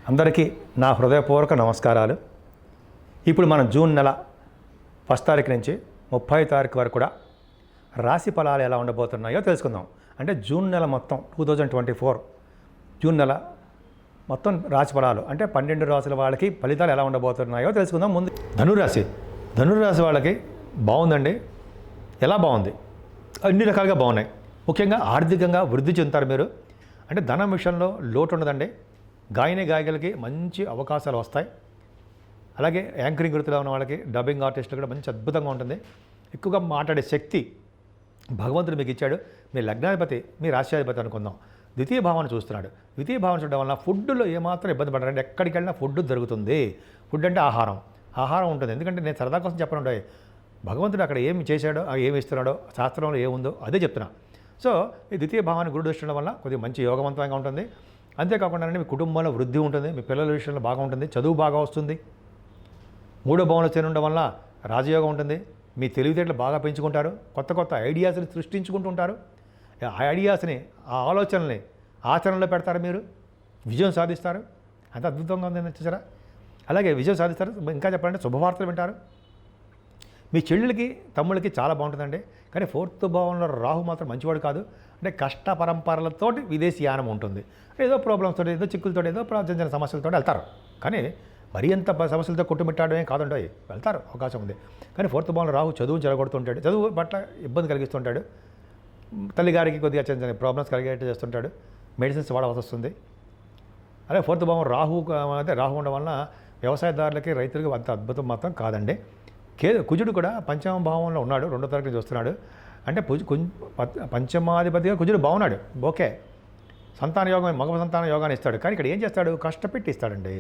అందరికీ నా హృదయపూర్వక నమస్కారాలు. ఇప్పుడు మనం జూన్ నెల 1 తారీఖు నుంచి 30 తారీఖు వరకు కూడా రాశి ఫలాలు ఎలా ఉండబోతున్నాయో తెలుసుకుందాం. అంటే జూన్ నెల మొత్తం 2024 జూన్ నెల మొత్తం రాశి ఫలాలు అంటే 12 రాశుల వాళ్ళకి ఫలితాలు ఎలా ఉండబోతున్నాయో తెలుసుకుందాం. ముందు ధనురాశి వాళ్ళకి బాగుందండి. ఎలా బాగుంది? అన్ని రకాలుగా బాగున్నాయి. ముఖ్యంగా ఆర్థికంగా వృద్ధి చెందుతారు మీరు. అంటే ధనం విషయంలో లోటు ఉండదండి. గాయకులకి మంచి అవకాశాలు వస్తాయి. అలాగే యాంకరింగ్ వృత్తిలో ఉన్న వాళ్ళకి, డబ్బింగ్ ఆర్టిస్టులు కూడా మంచి అద్భుతంగా ఉంటుంది. ఎక్కువగా మాట్లాడే శక్తి భగవంతుడు మీకు ఇచ్చాడు. మీ లగ్నాధిపతి, మీ రాశ్యాధిపతి అనుకుందాం, ద్వితీయ భావాన్ని చూస్తున్నాడు. ద్వితీయ భావం చూడడం వల్ల ఫుడ్లో ఏమాత్రం ఇబ్బంది పడరండి. ఎక్కడికి వెళ్ళినా ఫుడ్ దొరుకుతుంది. ఫుడ్ అంటే ఆహారం ఉంటుంది. ఎందుకంటే నేను సరదా కోసం చెప్పను, భగవంతుడు అక్కడ ఏమి చేశాడో, ఏమి ఇస్తున్నాడో, శాస్త్రంలో ఏముందో అదే చెప్తున్నా. సో ఈ ద్వితీయ భావాన్ని గురుడు దృష్టి వల్ల కొద్దిగా మంచి యోగవంతంగా ఉంటుంది. అంతేకాకుండా మీ కుటుంబంలో వృద్ధి ఉంటుంది. మీ పిల్లల విషయంలో బాగా ఉంటుంది. చదువు బాగా వస్తుంది. 3వ భావంలో చేరి ఉండడం వల్ల రాజయోగం ఉంటుంది. మీ తెలివితేటలు బాగా పెంచుకుంటారు. కొత్త ఐడియాస్ని సృష్టించుకుంటుంటారు. ఆ ఐడియాస్ని, ఆ ఆలోచనల్ని ఆచరణలో పెడతారు. మీరు విజయం సాధిస్తారు. అంత అద్భుతంగా ఉందని చూసారా? అలాగే విజయం సాధిస్తారు. ఇంకా చెప్పాలంటే శుభవార్తలు వింటారు. మీ చెల్లెలకి, తమ్ముళ్ళకి చాలా బాగుంటుందండి. కానీ 4th భావంలో రాహు మాత్రం మంచివాడు కాదు. అంటే కష్ట పరంపరలతోటి విదేశీ యానం ఉంటుంది. ఏదో ప్రాబ్లమ్స్తో, ఏదో చిక్కులతో, ఏదో చిన్న సమస్యలతో వెళ్తారు. కానీ మరీ ఎంత సమస్యలతో కొట్టుమిట్టాడమే కాదండి, వెళ్తారు, అవకాశం ఉంది. కానీ 4th భావంలో రాహు చదువు చెడగొడుతుంటాడు. చదువు పట్ల ఇబ్బంది కలిగిస్తుంటాడు. తల్లిగారికి కొద్దిగా చిన్న చిన్న ప్రాబ్లమ్స్ కలిగేట్టు చేస్తుంటాడు. మెడిసిన్స్ వాడవలసి వస్తుంది. అలాగే 4th భావం రాహు ఉండడం వలన వ్యవసాయదారులకి, రైతులకి అంత అద్భుతం మాత్రం కాదండి. కుజుడు కూడా పంచమ భావంలో ఉన్నాడు. 2వ తారీఖు చూస్తున్నాడు. అంటే పంచమాధిపతిగా కుజుడు బాగున్నాడు. ఓకే, సంతాన యోగం, మగ సంతాన యోగాన్ని ఇస్తాడు. కానీ ఇక్కడ ఏం చేస్తాడు? కష్టపెట్టి ఇస్తాడండి.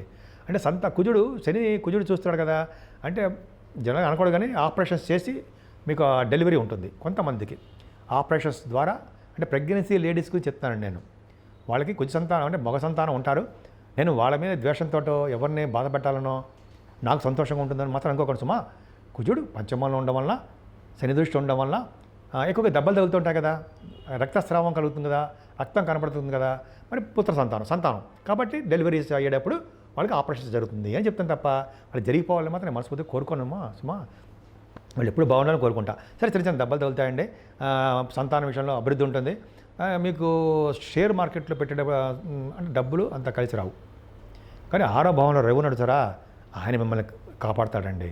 అంటే కుజుడు చూస్తాడు కదా. అంటే జనరల్గా అనకూడదు, కానీ ఆపరేషన్స్ చేసి మీకు డెలివరీ ఉంటుంది. కొంతమందికి ఆపరేషన్స్ ద్వారా, అంటే ప్రెగ్నెన్సీ లేడీస్కి చెప్తానండి నేను. వాళ్ళకి కుజ సంతానం అంటే మగ సంతానం ఉంటారు. నేను వాళ్ళ మీద ద్వేషంతో ఎవరిని బాధ పెట్టాలనో, నాకు సంతోషంగా ఉంటుందని మాత్రం అనుకోకూడదు సుమా. కుజుడు పంచమంలో ఉండడం వల్ల, శని దృష్టి ఉండడం వల్ల ఎక్కువగా దెబ్బలు తగులుతుంటాయి కదా, రక్తస్రావం కలుగుతుంది కదా, రక్తం కనపడుతుంది కదా. మరి పుత్ర సంతానం కాబట్టి డెలివరీస్ అయ్యేటప్పుడు వాళ్ళకి ఆపరేషన్స్ జరుగుతుంది అని చెప్తాను తప్ప వాళ్ళు జరిగిపోవాలని మాత్రం నేను మనస్ఫూర్తిగా కోరుకోనమ్మా సుమా. వాళ్ళు ఎప్పుడు బాగుండాలని కోరుకుంటా. సరే, చిన్న దెబ్బలు తగులుతాయండి. సంతానం విషయంలో అభివృద్ధి ఉంటుంది. మీకు షేర్ మార్కెట్లో పెట్టే అంటే డబ్బులు అంత కలిసి రావు. కానీ 6వ భావంలో రవి ఉన్నాడు సారా, ఆయన మిమ్మల్ని కాపాడతాడండి.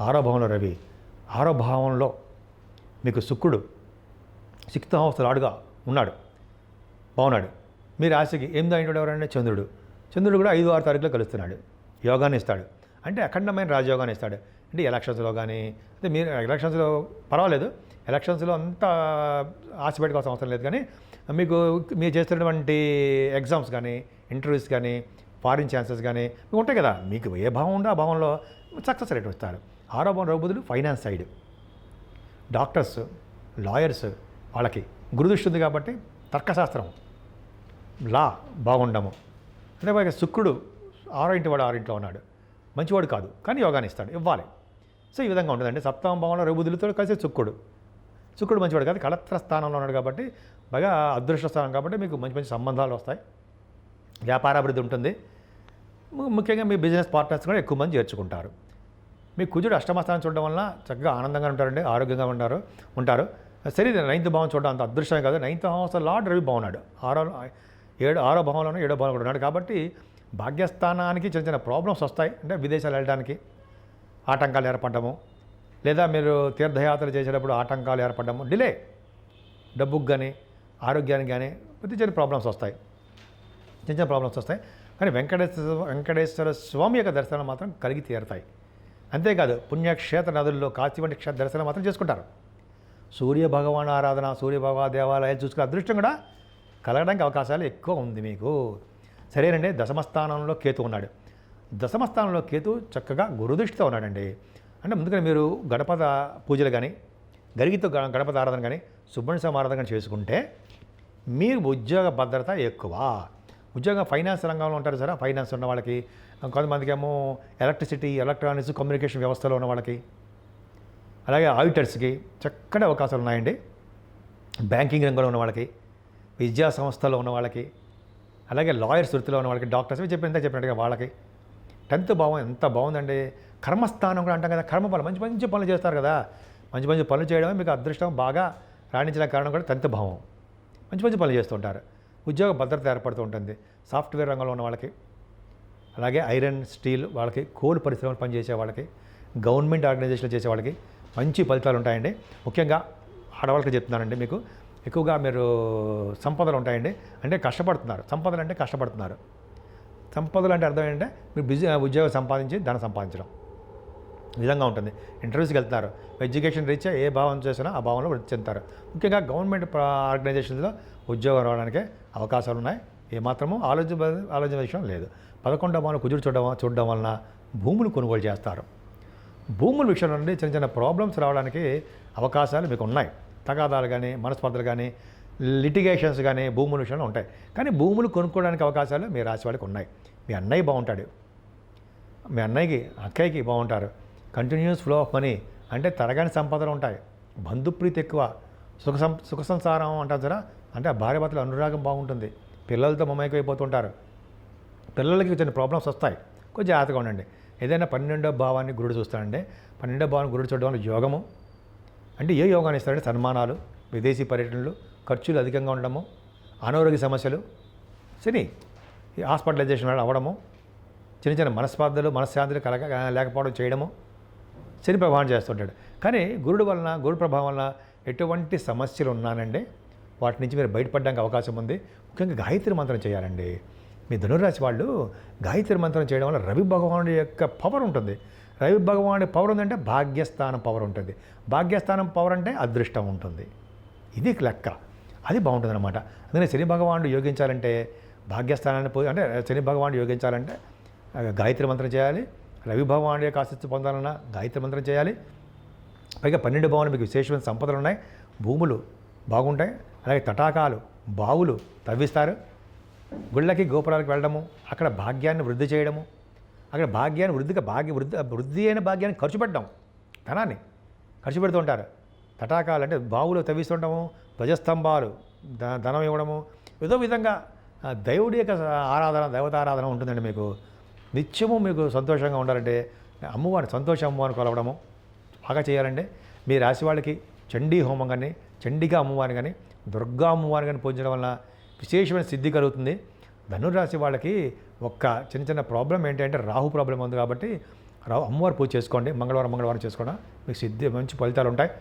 6వ భావంలో రవి, 6వ భావంలో మీకు శుక్రుడు 6th హౌస్ లాడుగా ఉన్నాడు, బాగున్నాడు. మీ రాశికి 8వ ఇంటి ఎవరంటే చంద్రుడు కూడా 5, 6 తారీఖులో కలుస్తున్నాడు. యోగాన్ని ఇస్తాడు. అంటే అఖండమైన రాజయోగాన్ని ఇస్తాడు. అంటే ఎలక్షన్స్లో కానీ, అంటే మీరు ఎలక్షన్స్లో పర్వాలేదు, ఎలక్షన్స్లో అంతా ఆశ పెట్టుకోవాల్సిన అవసరం లేదు. కానీ మీకు మీరు చేస్తున్నటువంటి ఎగ్జామ్స్ కానీ, ఇంటర్వ్యూస్ కానీ, ఫారిన్ ఛాన్సెస్ కానీ మీకు ఉంటాయి కదా. మీకు ఏ భావం ఉందో ఆ భావంలో సక్సెస్ రేట్ వస్తారు. 6వ భావం రఘుబుధుడు ఫైనాన్స్ సైడ్, డాక్టర్స్, లాయర్స్ వాళ్ళకి గురుదృష్టి ఉంది కాబట్టి తర్కశాస్త్రం, లా బాగుండము. అదే శుక్రుడు 6వ ఇంటి వాడు 6 ఇంట్లో ఉన్నాడు. మంచివాడు కాదు, కానీ యోగాన్ని ఇస్తాడు, ఇవ్వాలి. సో ఈ విధంగా ఉంటుందండి. 7వ భావంలో రఘుబుధులతో కలిసి శుక్రుడు మంచివాడు కాదు, కళత్ర స్థానంలో ఉన్నాడు కాబట్టి, బాగా అదృష్ట స్థానం కాబట్టి మీకు మంచి మంచి సంబంధాలు వస్తాయి. వ్యాపారాభివృద్ధి ఉంటుంది. ముఖ్యంగా మీ బిజినెస్ పార్ట్నర్స్ కూడా ఎక్కువ మంది చేర్చుకుంటారు. మీ కుజుడు అష్టమ స్థానం చూడడం వలన చక్కగా ఆనందంగా ఉంటారండి, ఆరోగ్యంగా ఉంటారు. సరే, 9th భావం చూడడం అంత అదృష్టమే కాదు. 9th హౌస్ లార్డ్ రవి బాగున్నాడు. 6వ భావంలోనూ 7వ భావంలో కూడా ఉన్నాడు. కాబట్టి భాగ్యస్థానానికి చిన్న చిన్న ప్రాబ్లమ్స్ వస్తాయి. అంటే విదేశాలు వెళ్ళడానికి ఆటంకాలు ఏర్పడము, లేదా మీరు తీర్థయాత్ర చేసేటప్పుడు ఆటంకాలు ఏర్పడము, డిలే, డబ్బుకు కానీ ఆరోగ్యానికి కానీ చిన్న ప్రాబ్లమ్స్ వస్తాయి. కానీ వెంకటేశ్వర స్వామి యొక్క దర్శనం మాత్రం కలిగి తీరుతాయి. అంతేకాదు పుణ్యక్షేత్ర నదుల్లో కాశీ వంటి క్షేత్ర దర్శనం మాత్రం చేసుకుంటారు. సూర్య భగవాన్ ఆరాధన, సూర్య భగవాన్ దేవాలయాలు చూసుకునే అదృష్టం కూడా కలగడానికి అవకాశాలు ఎక్కువ ఉంది మీకు. సరేనండి. దశమస్థానంలో కేతు ఉన్నాడు. దశమస్థానంలో కేతు చక్కగా గురుదృష్టితో ఉన్నాడండి. అంటే ముందుగా మీరు గణపత పూజలు కానీ, గరిగితో గణపతి ఆరాధన కానీ, సుబ్రహ్మణ్య ఆరాధన కానీ చేసుకుంటే మీరు ఉద్యోగ భద్రత ఎక్కువ. ఫైనాన్స్ రంగంలో ఉంటారు సరే, ఫైనాన్స్ ఉన్న వాళ్ళకి, కొంతమందికి ఏమో ఎలక్ట్రిసిటీ, ఎలక్ట్రానిక్స్, కమ్యూనికేషన్ వ్యవస్థలో ఉన్న వాళ్ళకి, అలాగే ఆడిటర్స్కి చక్కటి అవకాశాలు ఉన్నాయండి. బ్యాంకింగ్ రంగంలో ఉన్న వాళ్ళకి, విద్యా సంస్థలో ఉన్న వాళ్ళకి, అలాగే లాయర్స్ వృత్తిలో ఉన్న వాళ్ళకి, డాక్టర్స్ చెప్పినట్టుగా వాళ్ళకి 10th భావం ఎంత బాగుందండి. కర్మస్థానం కూడా అంటాం కదా, కర్మఫలం మంచి మంచి పనులు చేస్తారు కదా, మంచి మంచి పనులు చేయడమే మీకు అదృష్టం బాగా రాణించడానికి కారణం కూడా 10th భావం. మంచి మంచి పనులు చేస్తుంటారు. ఉద్యోగ భద్రత ఏర్పడుతూ ఉంటుంది సాఫ్ట్వేర్ రంగంలో ఉన్న వాళ్ళకి, అలాగే ఐరన్ స్టీల్ వాళ్ళకి, కోల్ పరిశ్రమలు పనిచేసే వాళ్ళకి, గవర్నమెంట్ ఆర్గనైజేషన్లు చేసే వాళ్ళకి మంచి ఫలితాలు ఉంటాయండి. ముఖ్యంగా ఆడవాళ్ళకి చెప్తున్నానండి, మీకు ఎక్కువగా మీరు సంపదలు ఉంటాయండి. అంటే కష్టపడుతున్నారు, సంపదలు అంటే కష్టపడుతున్నారు. సంపదలు అంటే అర్థం ఏంటంటే మీరు ఉద్యోగం సంపాదించి ధనం సంపాదించడం ఈ విధంగా ఉంటుంది. ఇంటర్వ్యూస్కి వెళ్తున్నారు, ఎడ్యుకేషన్ రీత్యా ఏ భావం చేసినా ఆ భావంలో వృద్ధి చెందుతారు. ముఖ్యంగా గవర్నమెంట్ ఆర్గనైజేషన్స్లో ఉద్యోగం రావడానికే అవకాశాలు ఉన్నాయి. ఏమాత్రమూ ఆలోచన విషయం లేదు. 11వ భావం కుజుడు చూడడం వలన భూములు కొనుగోలు చేస్తారు. భూముల విషయంలో నుండి చిన్న చిన్న ప్రాబ్లమ్స్ రావడానికి అవకాశాలు మీకు ఉన్నాయి. తగాదాలు కానీ, మనస్పర్ధలు కానీ, లిటిగేషన్స్ కానీ భూముల విషయంలో ఉంటాయి. కానీ భూములు కొనుక్కోవడానికి అవకాశాలు మీ రాశి వాళ్ళకి ఉన్నాయి. మీ అన్నయ్య బాగుంటాడు, మీ అక్కయ్యకి బాగుంటారు. కంటిన్యూస్ ఫ్లో ఆఫ్ మనీ అంటే తరగని సంపదలు ఉంటాయి. బంధుప్రీతి ఎక్కువ, సుఖ సంసారం అంటారు సరే, అంటే భార్య భర్తల అనురాగం బాగుంటుంది. పిల్లలతో మమైకైపోతుంటారు. పిల్లలకి చిన్న ప్రాబ్లమ్స్ వస్తాయి, కొంచెం జాగ్రత్తగా ఉండండి. ఏదైనా 12వ భావాన్ని గురుడు చూస్తాడంటే, 12వ భావాన్ని గురుడు చూడడం వల్ల యోగము అంటే ఏ యోగాన్ని ఇస్తారంటే సన్మానాలు, విదేశీ పర్యటనలు, ఖర్చులు అధికంగా ఉండడము, అనారోగ్య సమస్యలు, శని హాస్పిటలైజేషన్ అవ్వడము, చిన్న చిన్న మనస్పర్ధలు, మనశ్శాంతులు లేకపోవడం చేయడము శని ప్రభావం చేస్తుంటాడు. కానీ గురు ప్రభావం వలన ఎటువంటి సమస్యలు ఉన్నానండి వాటి నుంచి మీరు బయటపడడానికి అవకాశం ఉంది. ముఖ్యంగా గాయత్రి మంత్రం చేయాలండి. మీ ధనుర్రాశి వాళ్ళు గాయత్రి మంత్రం చేయడం వల్ల రవి భగవానుడి యొక్క పవర్ ఉంటుంది. రవి భగవానుడి పవర్ ఉందంటే భాగ్యస్థానం పవర్ ఉంటుంది. భాగ్యస్థానం పవర్ అంటే అదృష్టం ఉంటుంది. ఇది లెక్క, అది బాగుంటుంది అనమాట. అందుకని శని భగవానుడు యోగించాలంటే భాగ్యస్థానాన్ని అంటే శని భగవానుడు యోగించాలంటే గాయత్రి మంత్రం చేయాలి. రవి భగవానుడి యొక్క ఆశీస్సు పొందాలన్నా గాయత్రి మంత్రం చేయాలి. పైగా 12 భావాలు మీకు విశేషమైన సంపదలు ఉన్నాయి. భూములు బాగుంటాయి. అలాగే తటాకాలు, బావులు తవ్విస్తారు. గుళ్ళకి గోపురాలకు వెళ్ళడము, అక్కడ భాగ్యాన్ని వృద్ధి చేయడము, అక్కడ భాగ్యాన్ని వృద్ధి అయిన భాగ్యాన్ని ఖర్చు పెట్టడం, ధనాన్ని ఖర్చు పెడుతూ ఉంటారు. తటాకాలు అంటే బావులు తవ్విస్తుండము, ధ్వజస్తంభాలు ధనం ఇవ్వడము, ఏదో విధంగా దేవుడి యొక్క దేవతారాధన ఉంటుందండి. మీకు నిత్యము మీకు సంతోషంగా ఉండాలంటే సంతోష అమ్మవారిని కొలవడము బాగా చేయాలండి. మీ రాశి వాళ్ళకి చండీ హోమం కానీ, చండికా అమ్మవారిని కానీ, దుర్గా అమ్మవారిని కానీ పూజించడం వలన విశేషమైన సిద్ధి కలుగుతుంది. ధనుర్రాశి వాళ్ళకి చిన్న చిన్న ప్రాబ్లం ఏంటంటే రాహు ప్రాబ్లం ఉంది కాబట్టి అమ్మవారు పూజ చేసుకోండి. మంగళవారం చేసుకోండి, మీకు మంచి ఫలితాలు ఉంటాయి.